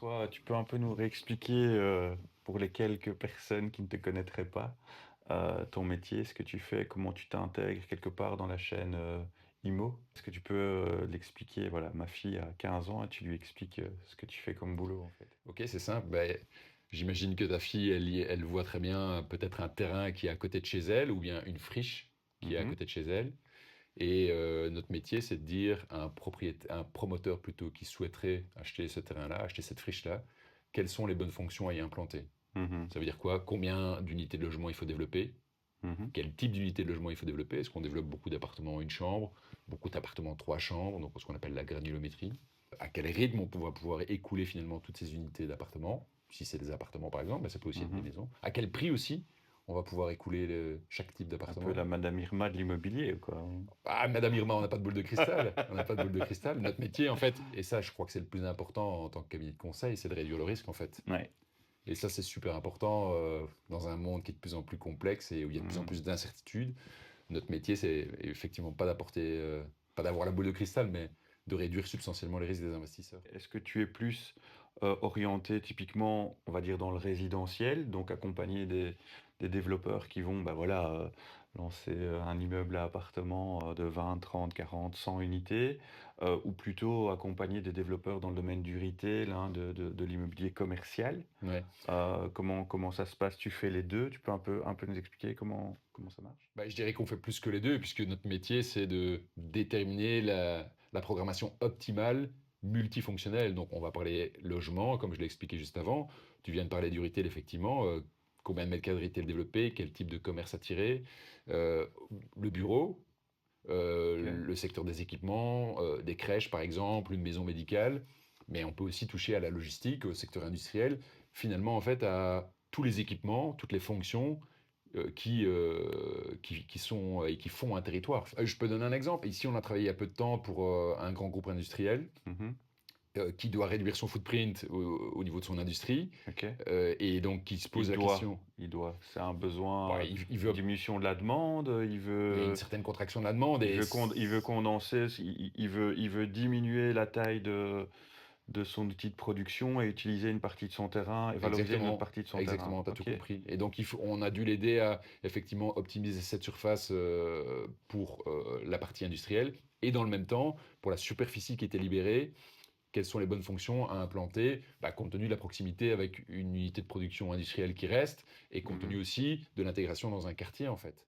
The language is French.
François, tu peux un peu nous réexpliquer, pour les quelques personnes qui ne te connaîtraient pas, ton métier, ce que tu fais, comment tu t'intègres quelque part dans la chaîne, IMO? Est-ce que tu peux, l'expliquer? Voilà, ma fille a 15 ans et tu lui expliques, ce que tu fais comme boulot, en fait. Ok, c'est simple. J'imagine que ta fille, elle voit très bien peut-être un terrain qui est à côté de chez elle ou bien une friche qui est à Mmh. côté de chez elle. Et notre métier, c'est de dire à un promoteur plutôt qui souhaiterait acheter ce terrain-là, acheter cette friche-là, quelles sont les bonnes fonctions à y implanter. Mmh. Ça veut dire quoi? Combien d'unités de logement il faut développer? Mmh. Quel type d'unité de logement il faut développer? Est-ce qu'on développe beaucoup d'appartements une chambre, beaucoup d'appartements trois chambres, donc ce qu'on appelle la granulométrie? À quel rythme on va pouvoir écouler finalement toutes ces unités d'appartements? Si c'est des appartements par exemple, mais ça peut aussi être des Mmh. maisons. À quel prix aussi on va pouvoir écouler chaque type Un peu d'appartement? la Madame Irma de l'immobilier, quoi. Ah, Madame Irma, on n'a pas de boule de cristal. On n'a pas de boule de cristal. Notre métier, en fait, et ça, je crois que c'est le plus important en tant que cabinet de conseil, c'est de réduire le risque, en fait. Ouais. Et ça, c'est super important dans un monde qui est de plus en plus complexe et où il y a de plus en Mmh. plus d'incertitudes. Notre métier, c'est effectivement pas d'apporter, pas d'avoir la boule de cristal, mais de réduire substantiellement les risques des investisseurs. Est-ce que tu es plus, orienté typiquement, on va dire dans le résidentiel, donc accompagner des développeurs qui vont, bah, voilà, lancer, un immeuble à appartements, de 20, 30, 40, 100 unités, ou plutôt accompagner des développeurs dans le domaine du retail, hein, de l'immobilier commercial? Ouais. Comment ça se passe? Tu fais les 2. Tu peux un peu nous expliquer comment ça marche? Je dirais qu'on fait plus que les deux, puisque notre métier, c'est de déterminer la programmation optimale multifonctionnelle. Donc, on va parler logement, comme je l'ai expliqué juste avant. Tu viens de parler du retail, effectivement. Combien de mètres carrés de retail développer, quel type de commerce attirer, le bureau, OK. le secteur des équipements, des crèches, par exemple, une maison médicale. Mais on peut aussi toucher à la logistique, au secteur industriel, finalement, en fait, à tous les équipements, toutes les fonctions qui sont et qui font un territoire. Je peux donner un exemple. Ici, on a travaillé il y a peu de temps pour un grand groupe industriel Mmh. qui doit réduire son footprint au niveau de son industrie OK. et donc qui se Il pose la doit, question. il doit. C'est un besoin, Il veut, diminution de la demande, il y a une certaine contraction de la demande et il veut condenser, il veut diminuer la taille de son outil de production et utiliser une partie de son terrain et valoriser une autre exactement, partie de son terrain. exactement, tu as tout OK. compris. Et donc on a dû l'aider à effectivement optimiser cette surface pour la partie industrielle et dans le même temps pour la superficie qui était libérée quelles sont les bonnes fonctions à implanter, compte tenu de la proximité avec une unité de production industrielle qui reste, et compte Mmh. tenu aussi de l'intégration dans un quartier, en fait.